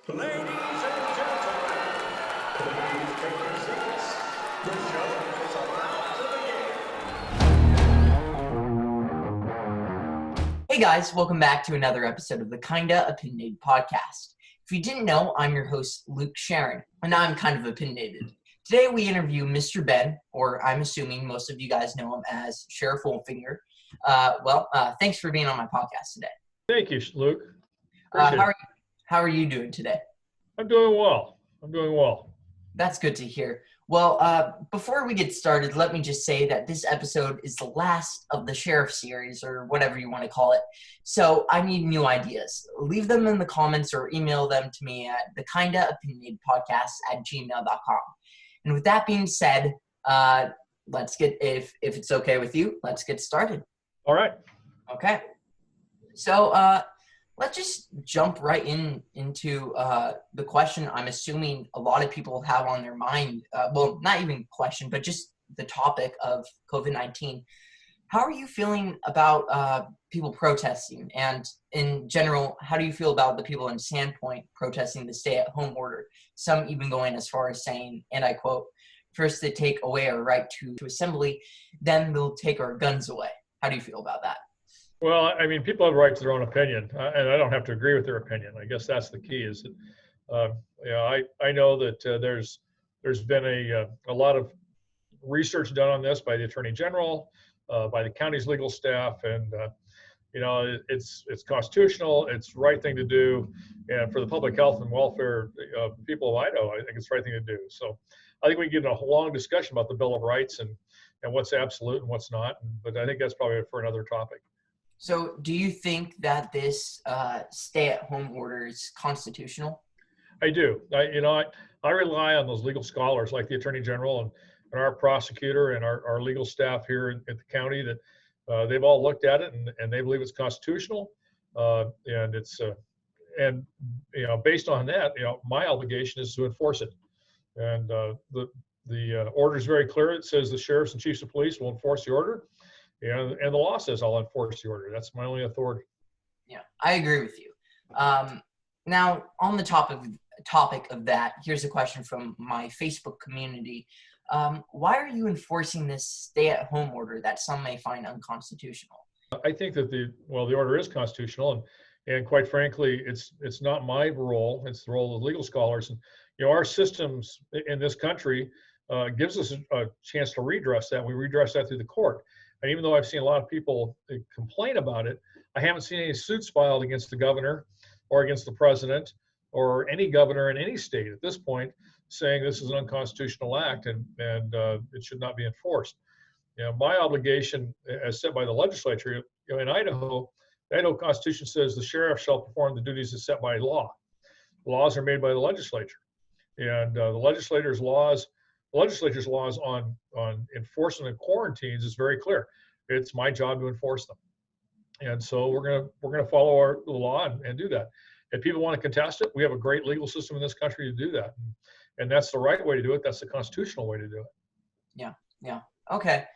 Ladies and gentlemen, please take your seats. The show is about to begin. Hey guys, welcome back to another episode of the TheKindaOpinionatedPodcast. If you didn't know, I'm your host, Luke Sharon, and I'm kind of opinionated. Today we interview Mr. Ben, or I'm assuming most of you guys know him as Sheriff Wolfinger. Thanks for being on my podcast today. Thank you, Luke. Appreciate it. How are you doing today? I'm doing well. That's good to hear. Well, before we get started, let me just say that this episode is the last of the Sheriff series, or whatever you want to call it. So I need new ideas. Leave them in the comments or email them to me at TheKindaOpinionatedPodcast@gmail.com. And with that being said, if it's okay with you, let's get started. All right. Okay. So let's just jump right into the question I'm assuming a lot of people have on their mind. Not even question, but just the topic of COVID-19. How are you feeling about people protesting? And in general, how do you feel about the people in Sandpoint protesting the stay-at-home order? Some even going as far as saying, and I quote, "First they take away our right to assembly, then they'll take our guns away." How do you feel about that? Well, I mean, people have a right to their own opinion, and I don't have to agree with their opinion. I guess that's the key. Is that I know that there's been a lot of research done on this by the Attorney General, by the county's legal staff, and it's constitutional. It's the right thing to do, and for the public health and welfare of people of Idaho, I think it's the right thing to do. So I think we can get in a long discussion about the Bill of Rights and what's absolute and what's not. But I think that's probably for another topic. So do you think that this stay-at-home order is constitutional? I do. I rely on those legal scholars like the Attorney General and our prosecutor and our legal staff here at the county that they've all looked at it and they believe it's constitutional. Based on that, my obligation is to enforce it. And the order is very clear. It says the sheriffs and chiefs of police will enforce the order. And the law says I'll enforce the order. That's my only authority. Yeah, I agree with you. Now, on the topic of that, here's a question from my Facebook community. Why are you enforcing this stay-at-home order that some may find unconstitutional? I think that the order is constitutional, and quite frankly, it's not my role. It's the role of the legal scholars. And our systems in this country gives us a chance to redress that. We redress that through the court. And even though I've seen a lot of people complain about it, I haven't seen any suits filed against the governor or against the president or any governor in any state at this point saying this is an unconstitutional act and it should not be enforced. My obligation, as set by the legislature, in Idaho, the Idaho Constitution says the sheriff shall perform the duties as set by law. Laws are made by the legislature, and the legislature's laws on enforcement of quarantines is very clear. It's my job to enforce them, and so we're gonna follow the law and do that. If people want to contest it, we have a great legal system in this country to do that, and that's the right way to do it. That's the constitutional way to do it. Yeah. Okay.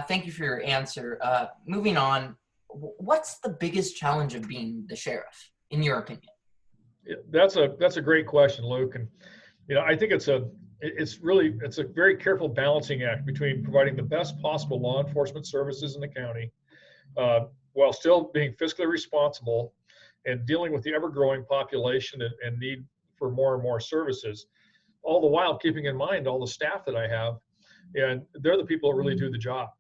Thank you for your answer. Moving on, what's the biggest challenge of being the sheriff, in your opinion? Yeah, that's a great question, Luke, and I think it's a very careful balancing act between providing the best possible law enforcement services in the county while still being fiscally responsible and dealing with the ever-growing population and need for more and more services, all the while keeping in mind all the staff that I have, and they're the people that really do the job,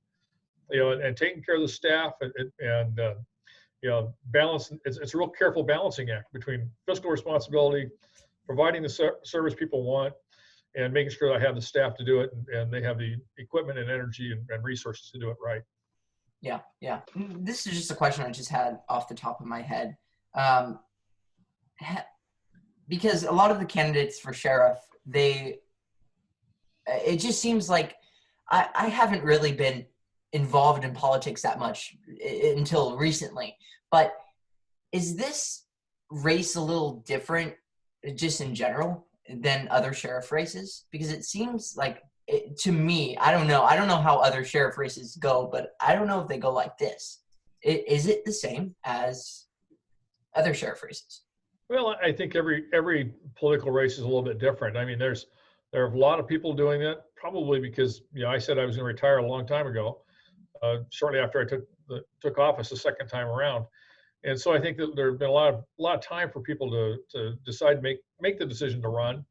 and taking care of the staff and balance. It's a real careful balancing act between fiscal responsibility, providing the service people want, and making sure that I have the staff to do it and they have the equipment and energy and resources to do it right. Yeah. This is just a question I just had off the top of my head. Because a lot of the candidates for sheriff, it just seems like I haven't really been involved in politics that much until recently. But is this race a little different just in general than other sheriff races? Because it seems like, to me, I don't know how other sheriff races go, but I don't know if they go like this. Is it the same as other sheriff races? Well, I think every political race is a little bit different. I mean, there are a lot of people doing that, probably because I said I was going to retire a long time ago, shortly after I took office the second time around, and so I think that there have been a lot of time for people to decide, make the decision to run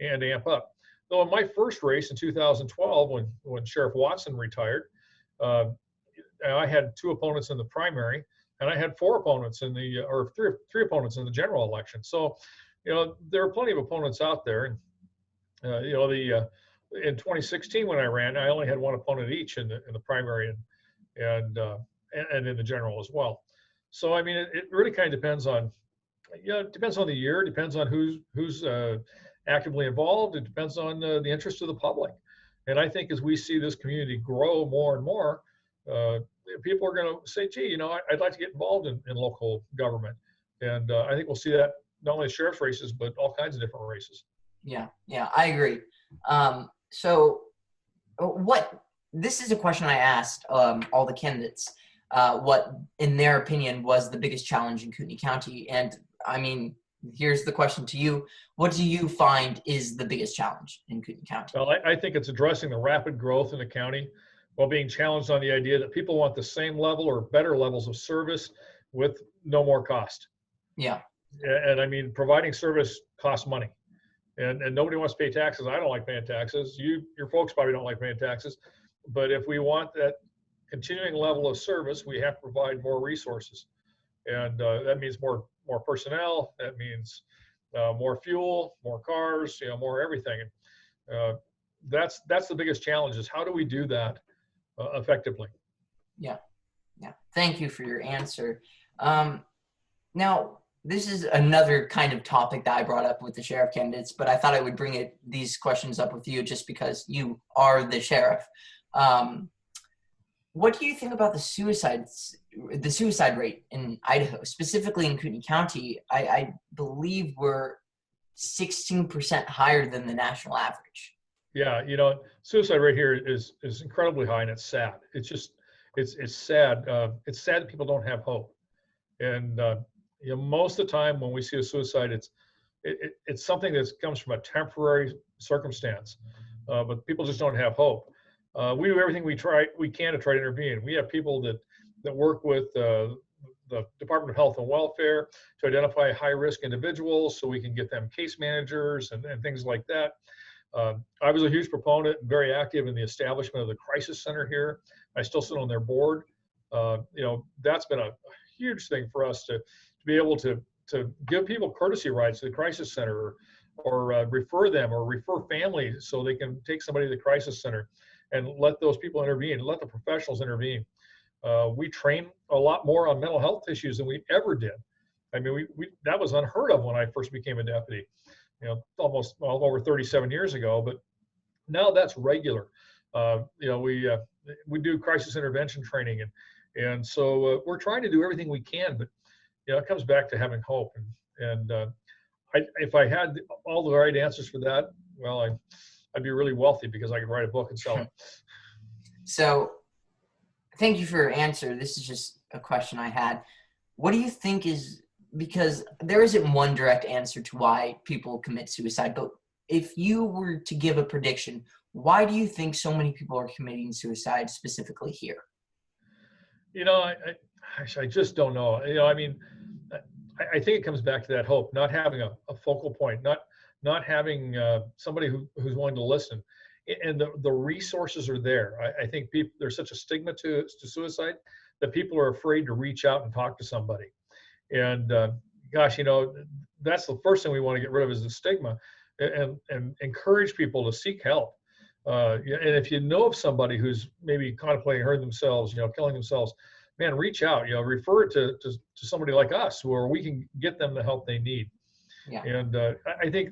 and amp up. Though in my first race in 2012, when Sheriff Watson retired, uh, I had 2 opponents in the primary, and I had 4 opponents or three opponents in the general election. So, there are plenty of opponents out there. And in 2016 when I ran, I only had 1 opponent each in the primary and in the general as well. So I mean, it really kind of depends on, it depends on the year, it depends on who's actively involved. It depends on the interest of the public. And I think as we see this community grow more and more, people are going to say, gee, I'd like to get involved in local government. And I think we'll see that not only sheriff's races, but all kinds of different races. Yeah, I agree. This is a question I asked all the candidates, what, in their opinion, was the biggest challenge in Kootenai County. And I mean, here's the question to you. What do you find is the biggest challenge in Kootenai County? Well, I think it's addressing the rapid growth in the county while being challenged on the idea that people want the same level or better levels of service with no more cost. Yeah. And I mean, providing service costs money. And nobody wants to pay taxes. I don't like paying taxes. Your folks probably don't like paying taxes. But if we want that continuing level of service, we have to provide more resources. And that means more personnel. That means more fuel, more cars, more everything. That's the biggest challenge, is how do we do that effectively? Yeah. Thank you for your answer. Now, this is another kind of topic that I brought up with the sheriff candidates, but I thought I would bring these questions up with you just because you are the sheriff. What do you think about the suicide rate in Idaho, specifically in Kootenai County? I believe we're 16% higher than the national average. Yeah, suicide rate here is incredibly high, and it's sad. It's sad. It's sad that people don't have hope. And most of the time when we see a suicide, it's something that comes from a temporary circumstance, but people just don't have hope. We do everything we can to try to intervene. We have people that work with the Department of Health and Welfare to identify high-risk individuals so we can get them case managers and things like that. I was a huge proponent and very active in the establishment of the crisis center here. I still sit on their board. That's been a huge thing for us to be able to give people courtesy rides to the crisis center, or refer them, or refer families so they can take somebody to the crisis center and let those people intervene, let the professionals intervene. We train a lot more on mental health issues than we ever did. I mean, that was unheard of when I first became a deputy, almost over 37 years ago, but now that's regular. We do crisis intervention training, and so we're trying to do everything we can, but it comes back to having hope. And if I had all the right answers for that, well, I'd be really wealthy because I could write a book and sell it. So thank you for your answer. This is just a question I had. What do you think is, because there isn't one direct answer to why people commit suicide, but if you were to give a prediction, why do you think so many people are committing suicide specifically here? I just don't know. I mean, I think it comes back to that hope, not having a focal point, not having somebody who's willing to listen. And the resources are there. I think there's such a stigma to suicide that people are afraid to reach out and talk to somebody. And gosh, that's the first thing we want to get rid of, is the stigma, and encourage people to seek help. And if you know of somebody who's maybe contemplating hurting themselves, killing themselves, man, reach out, refer it to somebody like us, where we can get them the help they need. Yeah. And I think,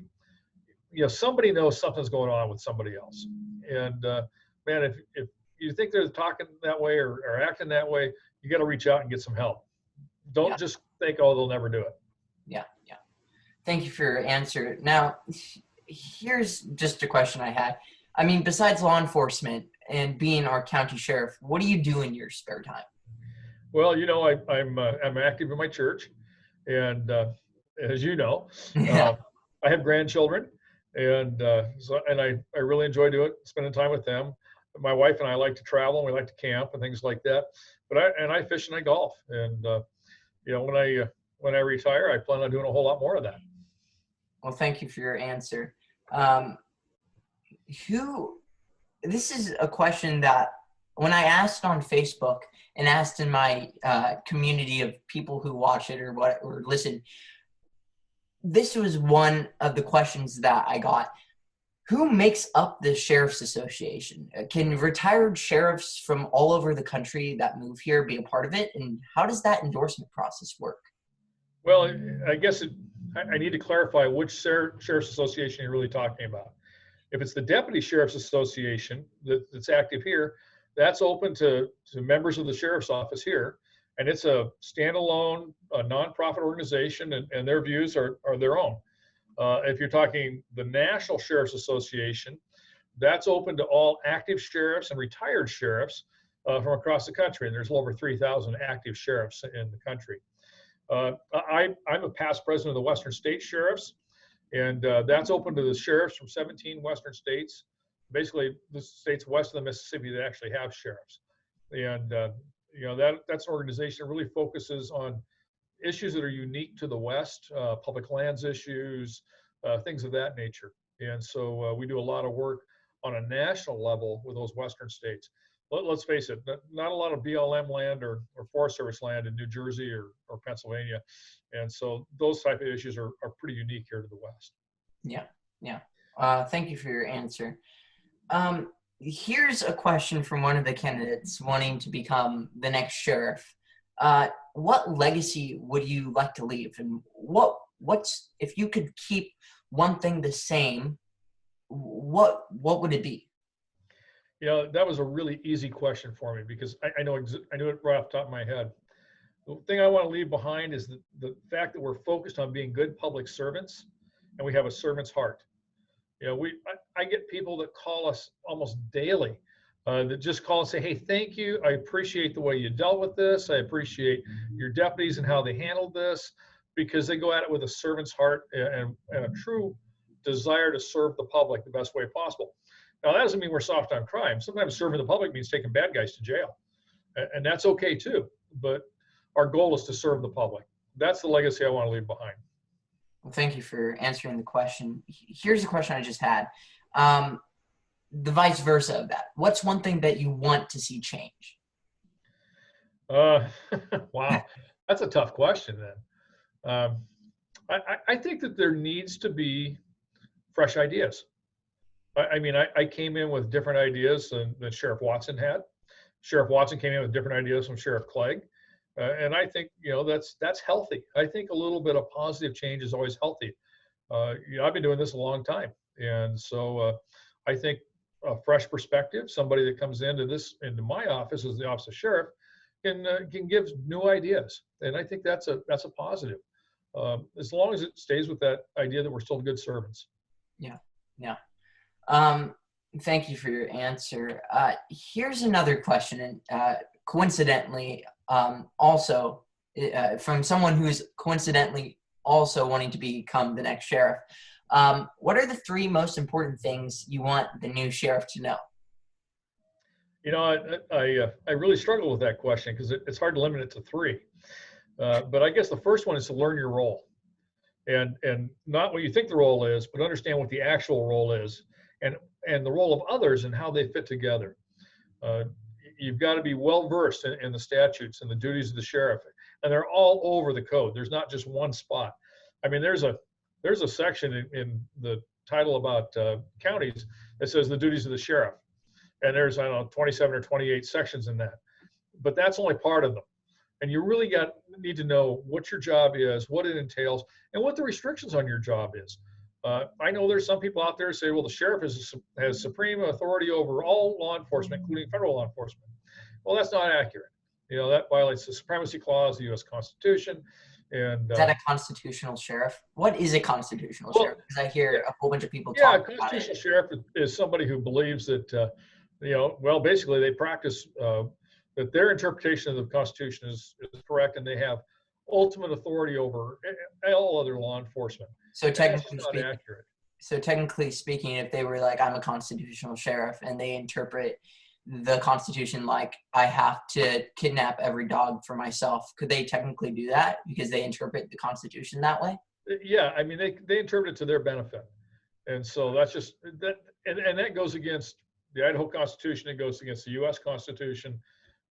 somebody knows something's going on with somebody else. And man, if you think they're talking that way or acting that way, you got to reach out and get some help. Don't just think, oh, they'll never do it. Yeah. Thank you for your answer. Now, here's just a question I had. I mean, besides law enforcement and being our county sheriff, what do you do in your spare time? Well, I'm active in my church, and as you know. Yeah. I have grandchildren, and I really enjoy spending time with them. My wife and I like to travel, and we like to camp and things like that. But I fish and I golf, and when I retire, I plan on doing a whole lot more of that. Well, thank you for your answer. This is a question that when I asked on Facebook and asked in my community of people who watch it or listen, this was one of the questions that I got. Who makes up the Sheriff's Association? Can retired sheriffs from all over the country that move here be a part of it? And how does that endorsement process work? Well, I guess I need to clarify which Sheriff's Association you're really talking about. If it's the Deputy Sheriff's Association that's active here, that's open to members of the Sheriff's Office here. And it's a standalone, nonprofit organization, and their views are their own. If you're talking the National Sheriff's Association, that's open to all active sheriffs and retired sheriffs from across the country. And there's over 3,000 active sheriffs in the country. I'm a past president of the Western State Sheriffs, and that's open to the sheriffs from 17 Western states, basically the states west of the Mississippi that actually have sheriffs. And that's an organization that really focuses on issues that are unique to the West, public lands issues, things of that nature. And so we do a lot of work on a national level with those Western states. Let's face it, not a lot of BLM land or Forest Service land in New Jersey or Pennsylvania. And so those type of issues are pretty unique here to the West. Yeah. Thank you for your answer. Here's a question from one of the candidates wanting to become the next sheriff. What legacy would you like to leave? And what's if you could keep one thing the same, what would it be? That was a really easy question for me because I knew it right off the top of my head. The thing I want to leave behind is the fact that we're focused on being good public servants, and we have a servant's heart. I get people that call us almost daily that just call and say, hey, thank you. I appreciate the way you dealt with this. I appreciate your deputies and how they handled this, because they go at it with a servant's heart and a true desire to serve the public the best way possible. Now, that doesn't mean we're soft on crime. Sometimes serving the public means taking bad guys to jail, and that's okay too. But our goal is to serve the public. That's the legacy I want to leave behind. Well, thank you for answering the question. Here's a question I just had. The vice versa of that. What's one thing that you want to see change? Wow, that's a tough question then. I think that there needs to be fresh ideas. I came in with different ideas than Sheriff Watson had. Sheriff Watson came in with different ideas from Sheriff Clegg. And I think, that's healthy. I think a little bit of positive change is always healthy. I've been doing this a long time. And so I think a fresh perspective, somebody that comes into my office as the office of sheriff can give new ideas. And I think that's a positive. As long as it stays with that idea that we're still good servants. Yeah. Thank you for your answer. Here's another question, and coincidentally, also from someone who's coincidentally also wanting to become the next sheriff. What are the 3 most important things you want the new sheriff to know? I really struggle with that question because it's hard to limit it to 3. But I guess the first one is to learn your role, and not what you think the role is, but understand what the actual role is, and the role of others and how they fit together. You've got to be well versed in the statutes and the duties of the sheriff, and they're all over the code. There's not just one spot. I mean, there's a section in the title about counties that says the duties of the sheriff, and there's 27 or 28 sections in that, but that's only part of them. And you really need to know what your job is, what it entails, and what the restrictions on your job is. I know there's some people out there who say, well, the sheriff has supreme authority over all law enforcement, including federal law enforcement. Well, that's not accurate. That violates the supremacy clause of the U.S. Constitution. And is that a constitutional sheriff? What is a constitutional sheriff? Because I hear a whole bunch of people talk about it. Yeah, a constitutional sheriff is somebody who believes that, basically they practice that their interpretation of the Constitution is correct, and they have ultimate authority over all other law enforcement. So And that's just not accurate. So technically speaking, if they were like, I'm a constitutional sheriff, and they interpret the Constitution like I have to kidnap every dog for myself, could they technically do that because they interpret the Constitution that way? Yeah, I mean, they interpret it to their benefit. And so that's just that, and that goes against the Idaho Constitution. It goes against the U.S. Constitution.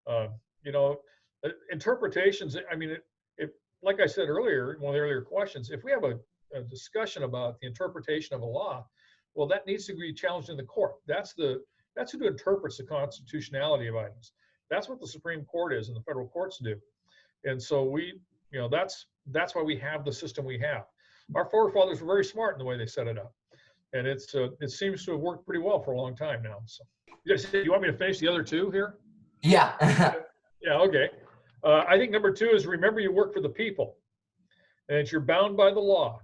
You know, interpretations. I mean, if like I said earlier in one of the earlier questions, if we have a discussion about the interpretation of a law, well, that needs to be challenged in the court. That's who interprets the constitutionality of items. That's what the Supreme Court is and the federal courts do. And so that's why we have the system we have. Our forefathers were very smart in the way they set it up. And it seems to have worked pretty well for a long time now. So you want me to finish the other two here? Yeah. Yeah, okay. I think number 2 is remember you work for the people and that you're bound by the law.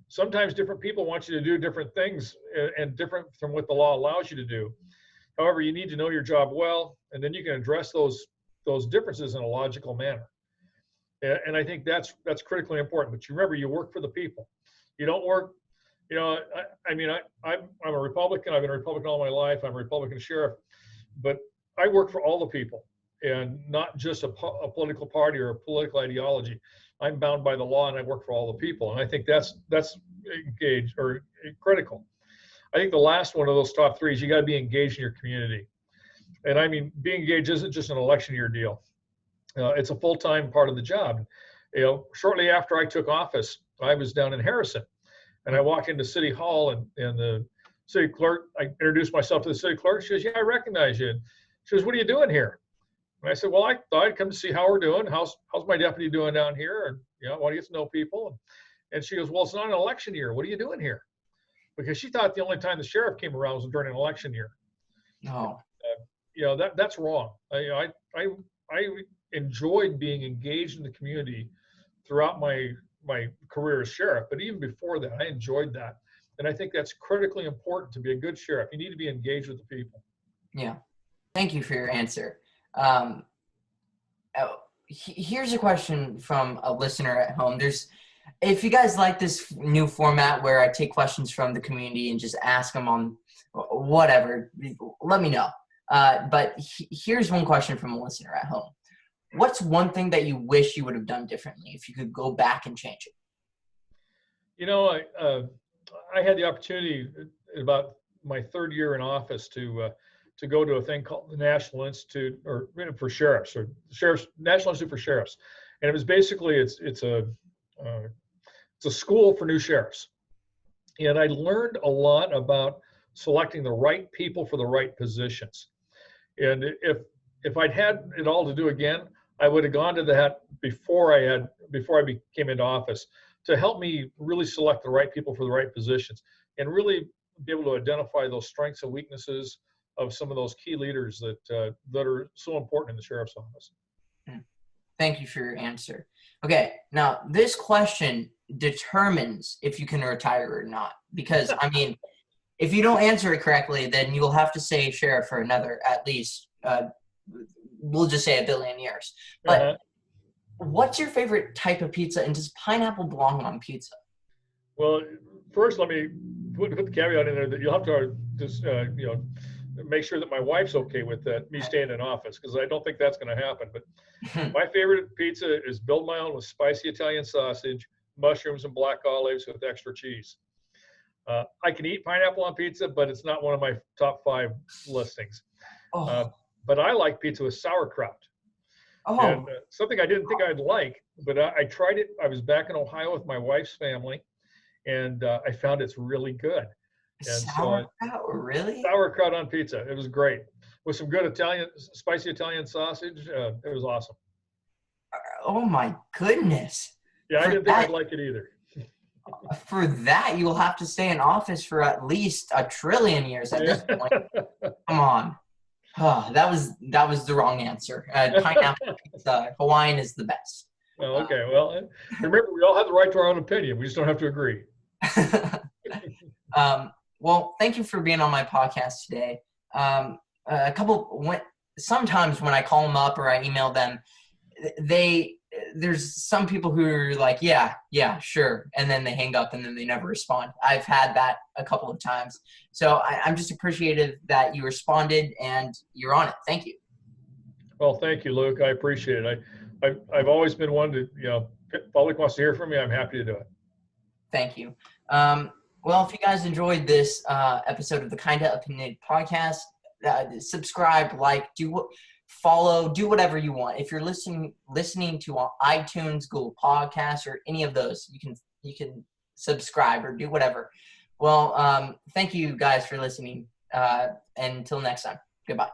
Sometimes different people want you to do different things and different from what the law allows you to do. However, you need to know your job well, and then you can address those differences in a logical manner. And I think that's critically important. But you remember, you work for the people. You don't work, you know, I'm a Republican. I've been a Republican all my life. I'm a Republican sheriff. But I work for all the people and not just a political party or a political ideology. I'm bound by the law and I work for all the people. And I think that's engaged or critical. I think the last one of those top 3 is you got to be engaged in your community. And I mean, being engaged isn't just an election year deal. It's a full-time part of the job. You know, shortly after I took office, I was down in Harrison, and I walked into City Hall, and the city clerk, I introduced myself to the city clerk. She goes, "Yeah, I recognize you." She goes, "What are you doing here?" And I said, "Well, I thought I'd come to see how we're doing. How's my deputy doing down here? And you know, I want to get to know people." And she goes, "Well, it's not an election year. What are you doing here?" Because she thought the only time the sheriff came around was during an election year. No. You know, that's wrong. I enjoyed being engaged in the community throughout my career as sheriff, but even before that, I enjoyed that. And I think that's critically important to be a good sheriff. You need to be engaged with the people. Yeah. Thank you for your answer. Here's a question from a listener at home. If you guys like this new format where I take questions from the community and just ask them on whatever, let me know. But here's one question from a listener at home. What's one thing that you wish you would have done differently if you could go back and change it? You know, I had the opportunity about my 3rd year in office to go to a thing called the National Institute for Sheriffs, or National Institute for Sheriffs, and it was basically it's a school for new sheriffs, and I learned a lot about selecting the right people for the right positions. And if I'd had it all to do again, I would have gone to that before I came into office to help me really select the right people for the right positions and really be able to identify those strengths and weaknesses of some of those key leaders that are so important in the sheriff's office. Thank you for your answer. Okay, now this question determines if you can retire or not, because I mean, if you don't answer it correctly, then you'll have to stay sheriff for another, at least, we'll just say 1 billion years. But what's your favorite type of pizza, and does pineapple belong on pizza? Well, first, let me put the caveat in there that you'll have to just, make sure that my wife's okay with that, me staying in office, because I don't think that's going to happen. But my favorite pizza is build my own with spicy Italian sausage, mushrooms, and black olives with extra cheese. I can eat pineapple on pizza, but it's not one of my top 5 listings. But I like pizza with sauerkraut. And something I didn't think I'd like, but I tried it. I was back in Ohio with my wife's family, and I found it's really good. And sauerkraut, really? Sauerkraut on pizza. It was great. With some good spicy Italian sausage. It was awesome. Oh my goodness. Yeah, I didn't think I'd like it either. For that, you'll have to stay in office for at least 1 trillion years at this point. Come on. Oh, that was the wrong answer. Pineapple pizza, Hawaiian is the best. Well, okay. Well, remember, we all have the right to our own opinion. We just don't have to agree. Well, thank you for being on my podcast today. Sometimes when I call them up or I email them, they there's some people who are like, yeah, sure. And then they hang up and then they never respond. I've had that a couple of times. So I'm just appreciative that you responded and you're on it. Thank you. Well, thank you, Luke. I appreciate it. I've always been one to, public wants to hear from me, I'm happy to do it. Thank you. Well, if you guys enjoyed this episode of the Kinda Opinionated Podcast, subscribe, like, follow, do whatever you want. If you're listening to iTunes, Google Podcasts, or any of those, you can subscribe or do whatever. Well, thank you guys for listening. And until next time, goodbye.